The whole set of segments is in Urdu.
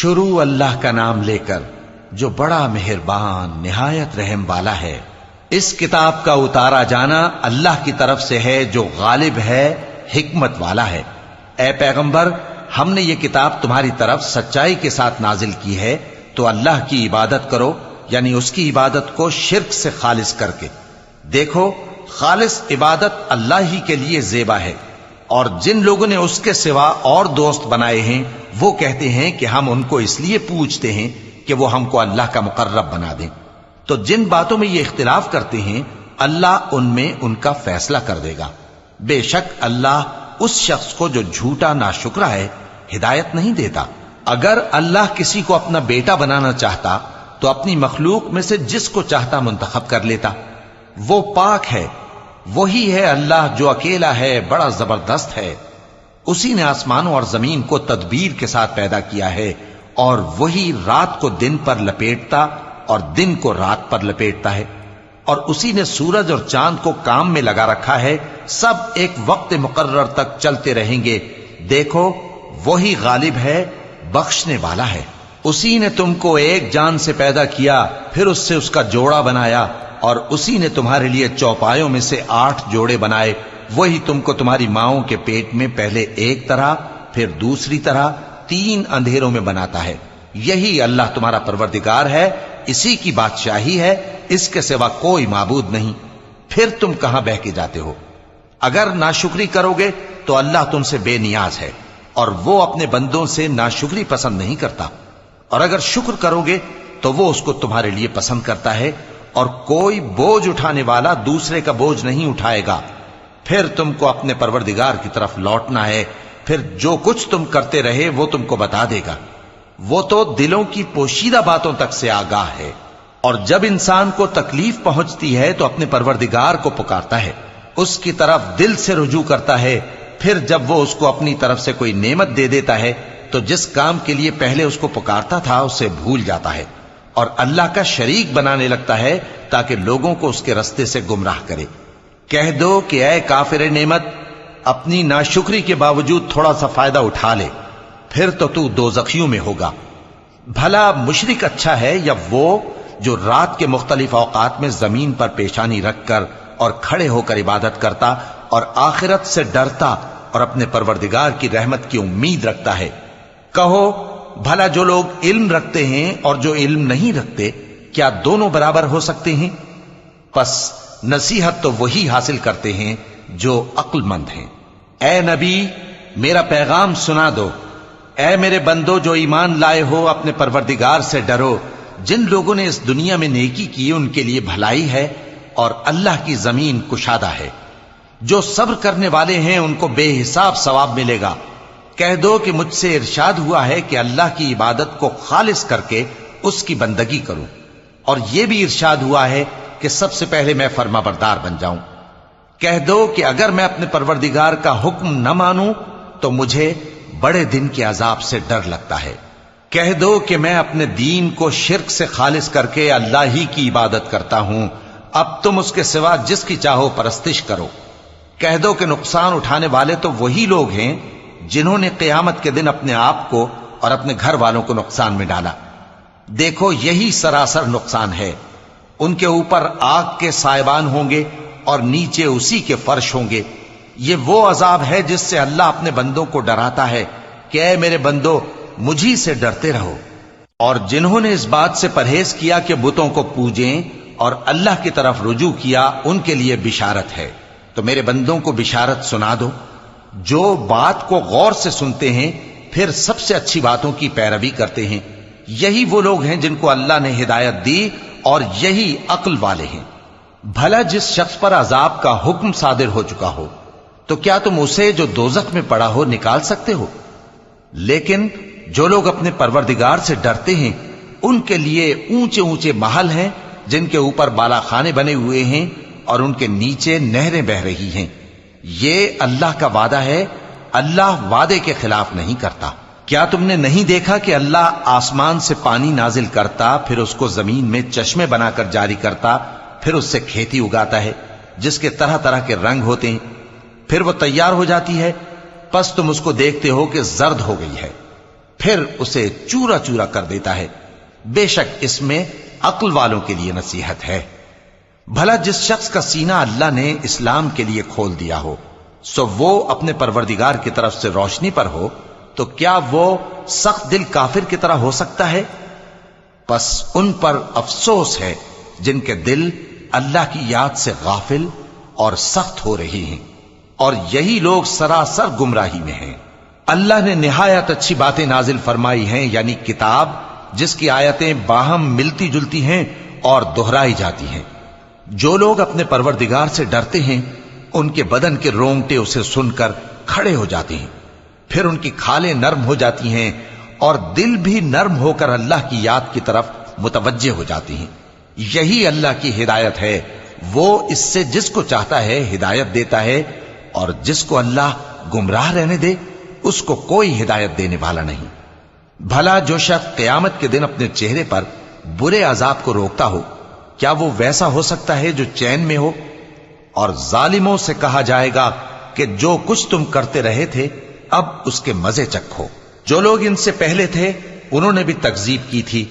شروع اللہ کا نام لے کر جو بڑا مہربان نہایت رحم والا ہے۔ اس کتاب کا اتارا جانا اللہ کی طرف سے ہے جو غالب ہے، حکمت والا ہے۔ اے پیغمبر، ہم نے یہ کتاب تمہاری طرف سچائی کے ساتھ نازل کی ہے، تو اللہ کی عبادت کرو، یعنی اس کی عبادت کو شرک سے خالص کر کے۔ دیکھو، خالص عبادت اللہ ہی کے لیے زیبا ہے، اور جن لوگوں نے اس کے سوا اور دوست بنائے ہیں وہ کہتے ہیں کہ ہم ان کو اس لیے پوچھتے ہیں کہ وہ ہم کو اللہ کا مقرب بنا دیں۔ تو جن باتوں میں یہ اختلاف کرتے ہیں اللہ ان میں ان کا فیصلہ کر دے گا۔ بے شک اللہ اس شخص کو جو جھوٹا ناشکرا ہے ہدایت نہیں دیتا۔ اگر اللہ کسی کو اپنا بیٹا بنانا چاہتا تو اپنی مخلوق میں سے جس کو چاہتا منتخب کر لیتا۔ وہ پاک ہے، وہی ہے اللہ جو اکیلا ہے، بڑا زبردست ہے۔ اسی نے آسمانوں اور زمین کو تدبیر کے ساتھ پیدا کیا ہے، اور وہی رات کو دن پر لپیٹتا اور دن کو رات پر لپیٹتا ہے، اور اسی نے سورج اور چاند کو کام میں لگا رکھا ہے، سب ایک وقت مقرر تک چلتے رہیں گے۔ دیکھو، وہی غالب ہے، بخشنے والا ہے۔ اسی نے تم کو ایک جان سے پیدا کیا، پھر اس سے اس کا جوڑا بنایا، اور اسی نے تمہارے لیے چوپایوں میں سے 8 جوڑے بنائے۔ وہی تم کو تمہاری ماؤں کے پیٹ میں پہلے ایک طرح، پھر دوسری طرح 3 اندھیروں میں بناتا ہے۔ یہی اللہ تمہارا پروردگار ہے، اسی کی بادشاہی ہے، اس کے سوا کوئی معبود نہیں۔ پھر تم کہاں بہ کے جاتے ہو؟ اگر ناشکری کرو گے تو اللہ تم سے بے نیاز ہے، اور وہ اپنے بندوں سے ناشکری پسند نہیں کرتا، اور اگر شکر کرو گے تو وہ اس کو تمہارے لیے پسند کرتا ہے، اور کوئی بوجھ اٹھانے والا دوسرے کا بوجھ نہیں اٹھائے گا۔ پھر تم کو اپنے پروردگار کی طرف لوٹنا ہے، پھر جو کچھ تم کرتے رہے وہ تم کو بتا دے گا۔ وہ تو دلوں کی پوشیدہ باتوں تک سے آگاہ ہے، اور جب انسان کو تکلیف پہنچتی ہے تو اپنے پروردگار کو پکارتا ہے، اس کی طرف دل سے رجوع کرتا ہے۔ پھر جب وہ اس کو اپنی طرف سے کوئی نعمت دے دیتا ہے تو جس کام کے لیے پہلے اس کو پکارتا تھا اسے بھول جاتا ہے، اور اللہ کا شریک بنانے لگتا ہے تاکہ لوگوں کو اس کے رستے سے گمراہ کرے۔ کہہ دو کہ اے کافر نعمت، اپنی ناشکری کے باوجود تھوڑا سا فائدہ اٹھا لے، پھر تو دوزخیوں میں ہوگا۔ بھلا مشرک اچھا ہے یا وہ جو رات کے مختلف اوقات میں زمین پر پیشانی رکھ کر اور کھڑے ہو کر عبادت کرتا اور آخرت سے ڈرتا اور اپنے پروردگار کی رحمت کی امید رکھتا ہے۔ کہو، بھلا جو لوگ علم رکھتے ہیں اور جو علم نہیں رکھتے، کیا دونوں برابر ہو سکتے ہیں؟ پس نصیحت تو وہی حاصل کرتے ہیں جو عقل مند ہیں۔ اے نبی، میرا پیغام سنا دو۔ اے میرے بندو جو ایمان لائے ہو، اپنے پروردگار سے ڈرو۔ جن لوگوں نے اس دنیا میں نیکی کی ان کے لیے بھلائی ہے، اور اللہ کی زمین کشادہ ہے۔ جو صبر کرنے والے ہیں ان کو بے حساب ثواب ملے گا۔ کہہ دو کہ مجھ سے ارشاد ہوا ہے کہ اللہ کی عبادت کو خالص کر کے اس کی بندگی کروں، اور یہ بھی ارشاد ہوا ہے کہ سب سے پہلے میں فرما بردار بن جاؤں۔ کہہ دو کہ اگر میں اپنے پروردگار کا حکم نہ مانوں تو مجھے بڑے دن کے عذاب سے ڈر لگتا ہے۔ کہہ دو کہ میں اپنے دین کو شرک سے خالص کر کے اللہ ہی کی عبادت کرتا ہوں، اب تم اس کے سوا جس کی چاہو پرستش کرو۔ کہہ دو کہ نقصان اٹھانے والے تو وہی لوگ ہیں جنہوں نے قیامت کے دن اپنے آپ کو اور اپنے گھر والوں کو نقصان میں ڈالا۔ دیکھو، یہی سراسر نقصان ہے۔ ان کے اوپر آگ کے سائبان ہوں گے اور نیچے اسی کے فرش ہوں گے۔ یہ وہ عذاب ہے جس سے اللہ اپنے بندوں کو ڈراتا ہے کہ اے میرے بندو، مجھی سے ڈرتے رہو۔ اور جنہوں نے اس بات سے پرہیز کیا کہ بتوں کو پوجیں اور اللہ کی طرف رجوع کیا، ان کے لیے بشارت ہے۔ تو میرے بندوں کو بشارت سنا دو، جو بات کو غور سے سنتے ہیں پھر سب سے اچھی باتوں کی پیروی کرتے ہیں۔ یہی وہ لوگ ہیں جن کو اللہ نے ہدایت دی، اور یہی عقل والے ہیں۔ بھلا جس شخص پر عذاب کا حکم صادر ہو چکا ہو، تو کیا تم اسے جو دوزخ میں پڑا ہو نکال سکتے ہو؟ لیکن جو لوگ اپنے پروردگار سے ڈرتے ہیں ان کے لیے اونچے اونچے محل ہیں جن کے اوپر بالا خانے بنے ہوئے ہیں اور ان کے نیچے نہریں بہ رہی ہیں۔ یہ اللہ کا وعدہ ہے، اللہ وعدے کے خلاف نہیں کرتا۔ کیا تم نے نہیں دیکھا کہ اللہ آسمان سے پانی نازل کرتا، پھر اس کو زمین میں چشمے بنا کر جاری کرتا، پھر اس سے کھیتی اگاتا ہے جس کے طرح طرح کے رنگ ہوتے ہیں، پھر وہ تیار ہو جاتی ہے، پس تم اس کو دیکھتے ہو کہ زرد ہو گئی ہے، پھر اسے چورا چورا کر دیتا ہے۔ بے شک اس میں عقل والوں کے لیے نصیحت ہے۔ بھلا جس شخص کا سینہ اللہ نے اسلام کے لیے کھول دیا ہو، سو وہ اپنے پروردگار کی طرف سے روشنی پر ہو، تو کیا وہ سخت دل کافر کی طرح ہو سکتا ہے؟ پس ان پر افسوس ہے جن کے دل اللہ کی یاد سے غافل اور سخت ہو رہی ہیں، اور یہی لوگ سراسر گمراہی میں ہیں۔ اللہ نے نہایت اچھی باتیں نازل فرمائی ہیں، یعنی کتاب جس کی آیتیں باہم ملتی جلتی ہیں اور دہرائی جاتی ہیں۔ جو لوگ اپنے پروردگار سے ڈرتے ہیں ان کے بدن کے رونگٹے اسے سن کر کھڑے ہو جاتے ہیں، پھر ان کی کھالیں نرم ہو جاتی ہیں اور دل بھی نرم ہو کر اللہ کی یاد کی طرف متوجہ ہو جاتی ہیں۔ یہی اللہ کی ہدایت ہے، وہ اس سے جس کو چاہتا ہے ہدایت دیتا ہے، اور جس کو اللہ گمراہ رہنے دے اس کو کوئی ہدایت دینے والا نہیں۔ بھلا جو شخص قیامت کے دن اپنے چہرے پر برے عذاب کو روکتا ہو، کیا وہ ویسا ہو سکتا ہے جو چین میں ہو؟ اور ظالموں سے کہا جائے گا کہ جو کچھ تم کرتے رہے تھے اب اس کے مزے چکھو۔ جو لوگ ان سے پہلے تھے انہوں نے بھی تکذیب کی تھی،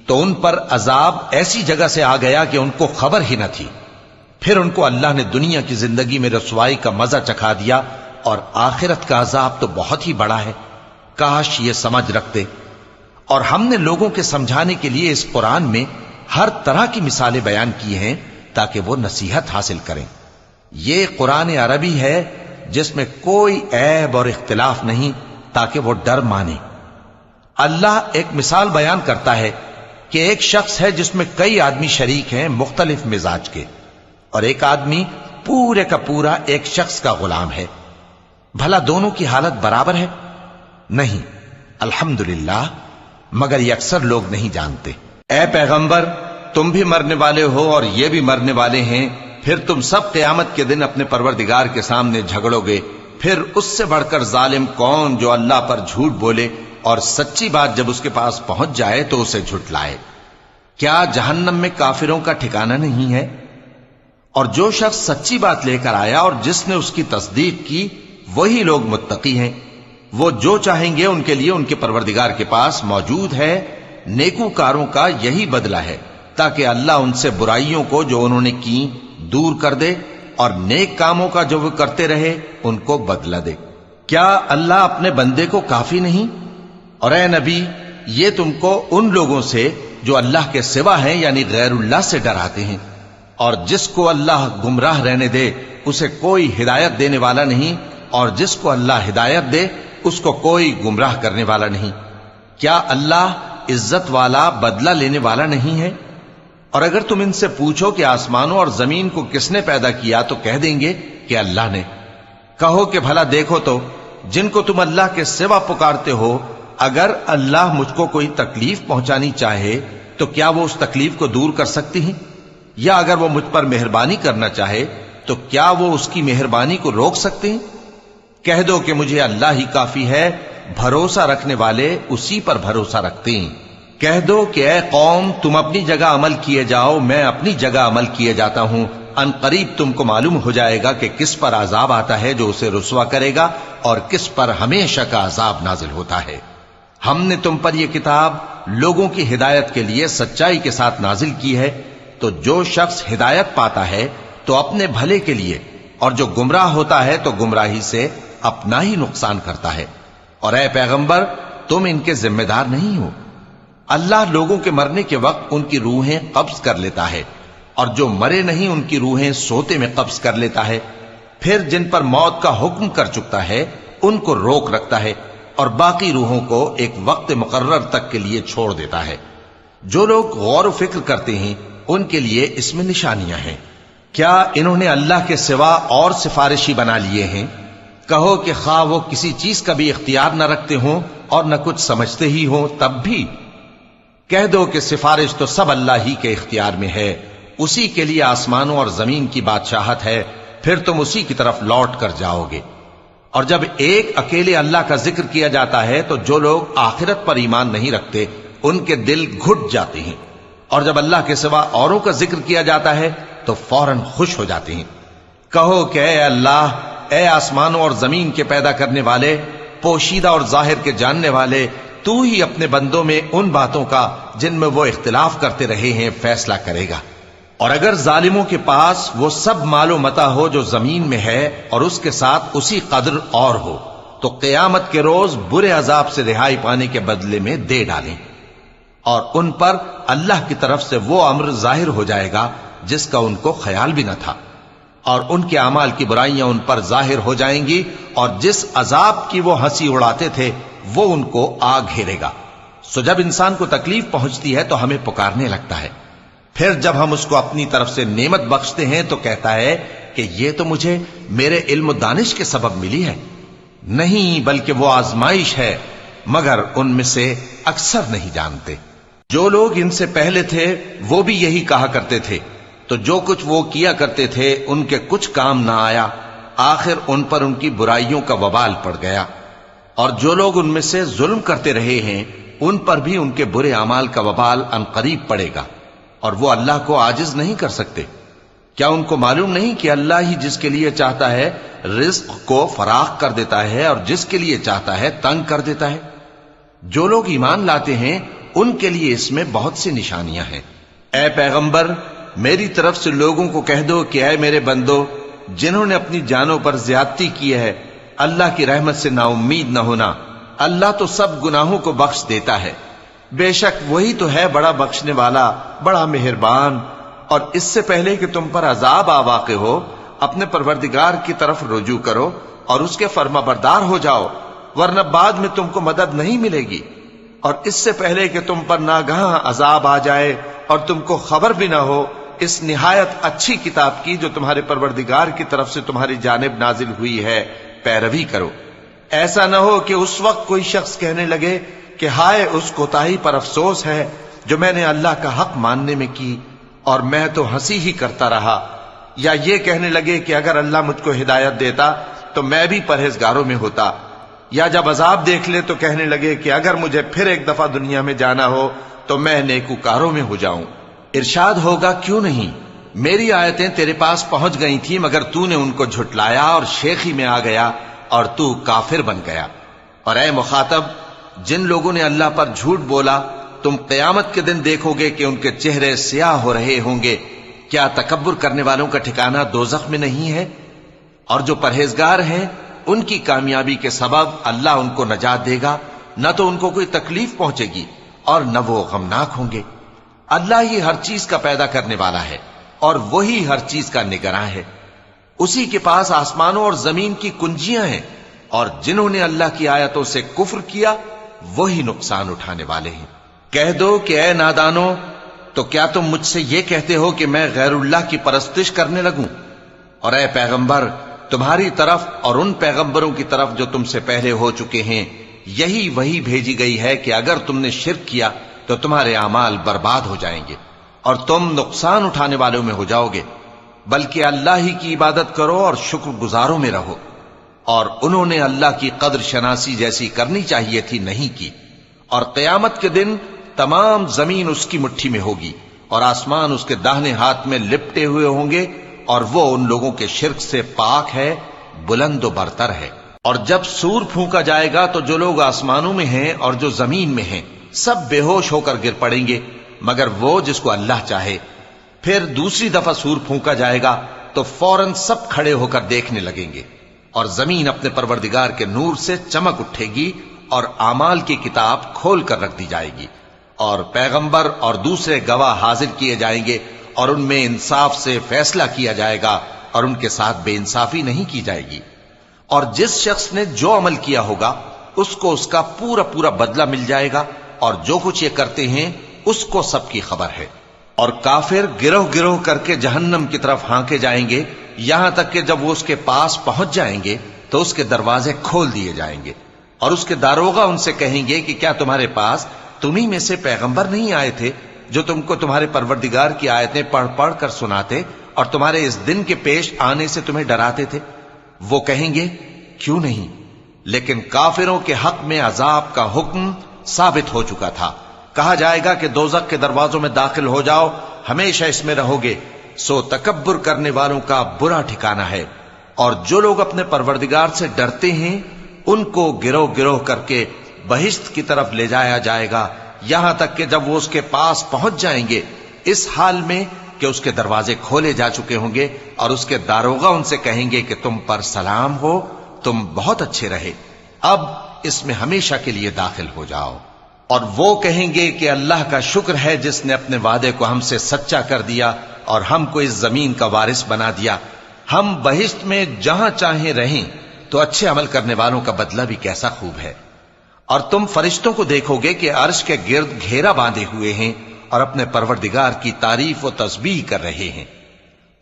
تو ان پر عذاب ایسی جگہ سے آ گیا کہ ان کو خبر ہی نہ تھی۔ پھر ان کو اللہ نے دنیا کی زندگی میں رسوائی کا مزہ چکھا دیا، اور آخرت کا عذاب تو بہت ہی بڑا ہے۔ کاش یہ سمجھ رکھتے۔ اور ہم نے لوگوں کے سمجھانے کے لیے اس قرآن میں ہر طرح کی مثالیں بیان کی ہیں تاکہ وہ نصیحت حاصل کریں۔ یہ قرآن عربی ہے جس میں کوئی عیب اور اختلاف نہیں، تاکہ وہ ڈر مانے۔ اللہ ایک مثال بیان کرتا ہے کہ ایک شخص ہے جس میں کئی آدمی شریک ہیں مختلف مزاج کے، اور ایک آدمی پورے کا پورا ایک شخص کا غلام ہے۔ بھلا دونوں کی حالت برابر ہے؟ نہیں، الحمدللہ، مگر یہ اکثر لوگ نہیں جانتے۔ اے پیغمبر، تم بھی مرنے والے ہو اور یہ بھی مرنے والے ہیں، پھر تم سب قیامت کے دن اپنے پروردگار کے سامنے جھگڑو گے۔ پھر اس سے بڑھ کر ظالم کون جو اللہ پر جھوٹ بولے اور سچی بات جب اس کے پاس پہنچ جائے تو اسے جھٹلائے۔ کیا جہنم میں کافروں کا ٹھکانہ نہیں ہے؟ اور جو شخص سچی بات لے کر آیا اور جس نے اس کی تصدیق کی، وہی لوگ متقی ہیں۔ وہ جو چاہیں گے ان کے لیے ان کے پروردگار کے پاس موجود ہے۔ نیکوکاروں کا یہی بدلہ ہے، تاکہ اللہ ان سے برائیوں کو جو انہوں نے کی دور کر دے، اور نیک کاموں کا جو وہ کرتے رہے ان کو بدلہ دے۔ کیا اللہ اپنے بندے کو کافی نہیں؟ اور اے نبی، یہ تم کو ان لوگوں سے جو اللہ کے سوا ہیں یعنی غیر اللہ سے ڈراتے ہیں، اور جس کو اللہ گمراہ رہنے دے اسے کوئی ہدایت دینے والا نہیں، اور جس کو اللہ ہدایت دے اس کو کوئی گمراہ کرنے والا نہیں۔ کیا اللہ عزت والا بدلہ لینے والا نہیں ہے؟ اور اگر تم ان سے پوچھو کہ آسمانوں اور زمین کو کس نے پیدا کیا تو کہہ دیں گے کہ اللہ نے۔ کہو کہ بھلا دیکھو تو جن کو تم اللہ کے سوا پکارتے ہو، اگر اللہ مجھ کو کوئی تکلیف پہنچانی چاہے تو کیا وہ اس تکلیف کو دور کر سکتی ہیں؟ یا اگر وہ مجھ پر مہربانی کرنا چاہے تو کیا وہ اس کی مہربانی کو روک سکتے ہیں؟ کہہ دو کہ مجھے اللہ ہی کافی ہے، بھروسہ رکھنے والے اسی پر بھروسہ رکھتے ہیں۔ کہہ دو کہ اے قوم، تم اپنی جگہ عمل کیے جاؤ، میں اپنی جگہ عمل کیے جاتا ہوں۔ ان قریب تم کو معلوم ہو جائے گا کہ کس پر عذاب آتا ہے جو اسے رسوا کرے گا، اور کس پر ہمیشہ کا عذاب نازل ہوتا ہے۔ ہم نے تم پر یہ کتاب لوگوں کی ہدایت کے لیے سچائی کے ساتھ نازل کی ہے، تو جو شخص ہدایت پاتا ہے تو اپنے بھلے کے لیے، اور جو گمراہ ہوتا ہے تو گمراہی سے اپنا ہی نقصان کرتا ہے۔ اور اے پیغمبر، تم ان کے ذمہ دار نہیں ہو۔ اللہ لوگوں کے مرنے کے وقت ان کی روحیں قبض کر لیتا ہے، اور جو مرے نہیں ان کی روحیں سوتے میں قبض کر لیتا ہے۔ پھر جن پر موت کا حکم کر چکتا ہے ان کو روک رکھتا ہے، اور باقی روحوں کو ایک وقت مقرر تک کے لیے چھوڑ دیتا ہے۔ جو لوگ غور و فکر کرتے ہیں ان کے لیے اس میں نشانیاں ہیں۔ کیا انہوں نے اللہ کے سوا اور سفارشی بنا لیے ہیں؟ کہو کہ خواہ وہ کسی چیز کا بھی اختیار نہ رکھتے ہوں اور نہ کچھ سمجھتے ہی ہوں تب بھی کہہ دو کہ سفارش تو سب اللہ ہی کے اختیار میں ہے، اسی کے لیے آسمانوں اور زمین کی بادشاہت ہے، پھر تم اسی کی طرف لوٹ کر جاؤ گے۔ اور جب ایک اکیلے اللہ کا ذکر کیا جاتا ہے تو جو لوگ آخرت پر ایمان نہیں رکھتے ان کے دل گھٹ جاتے ہیں، اور جب اللہ کے سوا اوروں کا ذکر کیا جاتا ہے تو فوراً خوش ہو جاتے ہیں۔ کہو کہ اے اللہ، اے آسمانوں اور زمین کے پیدا کرنے والے، پوشیدہ اور ظاہر کے جاننے والے، تو ہی اپنے بندوں میں ان باتوں کا جن میں وہ اختلاف کرتے رہے ہیں فیصلہ کرے گا۔ اور اگر ظالموں کے پاس وہ سب مال و متاع ہو جو زمین میں ہے اور اس کے ساتھ اسی قدر اور ہو تو قیامت کے روز برے عذاب سے رہائی پانے کے بدلے میں دے ڈالیں، اور ان پر اللہ کی طرف سے وہ امر ظاہر ہو جائے گا جس کا ان کو خیال بھی نہ تھا، اور ان کے اعمال کی برائیاں ان پر ظاہر ہو جائیں گی، اور جس عذاب کی وہ ہنسی اڑاتے تھے وہ ان کو آ گھیرے گا۔ سو جب انسان کو تکلیف پہنچتی ہے تو ہمیں پکارنے لگتا ہے، پھر جب ہم اس کو اپنی طرف سے نعمت بخشتے ہیں تو کہتا ہے کہ یہ تو مجھے میرے علم و دانش کے سبب ملی ہے۔ نہیں، بلکہ وہ آزمائش ہے، مگر ان میں سے اکثر نہیں جانتے۔ جو لوگ ان سے پہلے تھے وہ بھی یہی کہا کرتے تھے، تو جو کچھ وہ کیا کرتے تھے ان کے کچھ کام نہ آیا، آخر ان پر ان کی برائیوں کا وبال پڑ گیا۔ اور جو لوگ ان میں سے ظلم کرتے رہے ہیں ان پر بھی ان کے برے اعمال کا وبال عنقریب پڑے گا، اور وہ اللہ کو عاجز نہیں کر سکتے۔ کیا ان کو معلوم نہیں کہ اللہ ہی جس کے لیے چاہتا ہے رزق کو فراخ کر دیتا ہے اور جس کے لیے چاہتا ہے تنگ کر دیتا ہے؟ جو لوگ ایمان لاتے ہیں ان کے لیے اس میں بہت سی نشانیاں ہیں۔ اے پیغمبر، میری طرف سے لوگوں کو کہہ دو کہ اے میرے بندو، جنہوں نے اپنی جانوں پر زیادتی کی ہے، اللہ کی رحمت سے نا امید نہ ہونا۔ اللہ تو سب گناہوں کو بخش دیتا ہے، بے شک وہی تو ہے بڑا بخشنے والا، بڑا مہربان۔ اور اس سے پہلے کہ تم پر عذاب آ واقع ہو، اپنے پروردگار کی طرف رجوع کرو اور اس کے فرما بردار ہو جاؤ، ورنہ بعد میں تم کو مدد نہیں ملے گی۔ اور اس سے پہلے کہ تم پر ناگہاں عذاب آ جائے اور تم کو خبر بھی نہ ہو، اس نہایت اچھی کتاب کی جو تمہارے پروردگار کی طرف سے تمہاری جانب نازل ہوئی ہے پیروی کرو۔ ایسا نہ ہو کہ اس وقت کوئی شخص کہنے لگے کہ ہائے اس کوتاہی پر افسوس ہے جو میں نے اللہ کا حق ماننے میں کی، اور میں تو ہنسی ہی کرتا رہا۔ یا یہ کہنے لگے کہ اگر اللہ مجھ کو ہدایت دیتا تو میں بھی پرہیزگاروں میں ہوتا۔ یا جب عذاب دیکھ لے تو کہنے لگے کہ اگر مجھے پھر ایک دفعہ دنیا میں جانا ہو تو میں نیکوکاروں میں ہو جاؤں۔ ارشاد ہوگا کیوں نہیں، میری آیتیں تیرے پاس پہنچ گئی تھی مگر تو نے ان کو جھٹلایا اور شیخی میں آ گیا اور تو کافر بن گیا۔ اور اے مخاطب، جن لوگوں نے اللہ پر جھوٹ بولا تم قیامت کے دن دیکھو گے کہ ان کے چہرے سیاہ ہو رہے ہوں گے۔ کیا تکبر کرنے والوں کا ٹھکانہ دوزخ میں نہیں ہے؟ اور جو پرہیزگار ہیں ان کی کامیابی کے سبب اللہ ان کو نجات دے گا، نہ تو ان کو کوئی تکلیف پہنچے گی اور نہ وہ غمناک ہوں گے۔ اللہ ہی ہر چیز کا پیدا کرنے والا ہے اور وہی ہر چیز کا نگراں ہے۔ اسی کے پاس آسمانوں اور زمین کی کنجیاں ہیں، اور جنہوں نے اللہ کی آیتوں سے کفر کیا وہی نقصان اٹھانے والے ہیں۔ کہہ دو کہ اے نادانو، تو کیا تم مجھ سے یہ کہتے ہو کہ میں غیر اللہ کی پرستش کرنے لگوں؟ اور اے پیغمبر، تمہاری طرف اور ان پیغمبروں کی طرف جو تم سے پہلے ہو چکے ہیں یہی وہی بھیجی گئی ہے کہ اگر تم نے شرک کیا تو تمہارے اعمال برباد ہو جائیں گے اور تم نقصان اٹھانے والوں میں ہو جاؤ گے، بلکہ اللہ ہی کی عبادت کرو اور شکر گزاروں میں رہو۔ اور انہوں نے اللہ کی قدر شناسی جیسی کرنی چاہیے تھی نہیں کی۔ اور قیامت کے دن تمام زمین اس کی مٹھی میں ہوگی اور آسمان اس کے داہنے ہاتھ میں لپٹے ہوئے ہوں گے، اور وہ ان لوگوں کے شرک سے پاک ہے، بلند و برتر ہے۔ اور جب سور پھونکا جائے گا تو جو لوگ آسمانوں میں ہیں اور جو زمین میں ہیں سب بے ہوش ہو کر گر پڑیں گے مگر وہ جس کو اللہ چاہے۔ پھر دوسری دفعہ سور پھونکا جائے گا تو فوراً سب کھڑے ہو کر دیکھنے لگیں گے، اور زمین اپنے پروردگار کے نور سے چمک اٹھے گی اور اعمال کی کتاب کھول کر رکھ دی جائے گی، اور پیغمبر اور دوسرے گواہ حاضر کیے جائیں گے، اور ان میں انصاف سے فیصلہ کیا جائے گا اور ان کے ساتھ بے انصافی نہیں کی جائے گی۔ اور جس شخص نے جو عمل کیا ہوگا اس کو اس کا پورا پورا بدلہ مل جائے گا، اور جو کچھ یہ کرتے ہیں اس کو سب کی خبر ہے۔ اور کافر گروہ گروہ کر کے جہنم کی طرف ہانکے جائیں گے، یہاں تک کہ جب وہ اس کے پاس پہنچ جائیں گے تو اس کے دروازے کھول دیے جائیں گے، اور اس کے داروغہ ان سے کہیں گے کہ کیا تمہارے پاس تمہیں میں سے پیغمبر نہیں آئے تھے جو تم کو تمہارے پروردگار کی آیتیں پڑھ پڑھ کر سناتے اور تمہارے اس دن کے پیش آنے سے تمہیں ڈراتے تھے؟ وہ کہیں گے کیوں نہیں، لیکن کافروں کے حق میں عذاب کا حکم ثابت ہو چکا تھا۔ کہا جائے گا کہ دوزخ کے دروازوں میں داخل ہو جاؤ، ہمیشہ اس میں رہو گے، سو تکبر کرنے والوں کا برا ٹھکانہ ہے۔ اور جو لوگ اپنے پروردگار سے ڈرتے ہیں ان کو گروہ گروہ کر کے بہشت کی طرف لے جایا جائے گا، یہاں تک کہ جب وہ اس کے پاس پہنچ جائیں گے اس حال میں کہ اس کے دروازے کھولے جا چکے ہوں گے، اور اس کے داروغہ ان سے کہیں گے کہ تم پر سلام ہو، تم بہت اچھے رہے، اب اس میں ہمیشہ کے لیے داخل ہو جاؤ۔ اور وہ کہیں گے کہ اللہ کا شکر ہے جس نے اپنے وعدے کو ہم سے سچا کر دیا اور ہم کو اس زمین کا وارث بنا دیا، ہم بہشت میں جہاں چاہیں رہیں، تو اچھے عمل کرنے والوں کا بدلہ بھی کیسا خوب ہے۔ اور تم فرشتوں کو دیکھو گے کہ عرش کے گرد گھیرا باندھے ہوئے ہیں اور اپنے پروردگار کی تعریف و تسبیح کر رہے ہیں،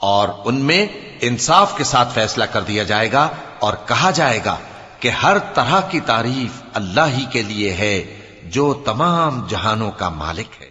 اور ان میں انصاف کے ساتھ فیصلہ کر دیا جائے گا اور کہا جائے گا کہ ہر طرح کی تعریف اللہ ہی کے لیے ہے جو تمام جہانوں کا مالک ہے۔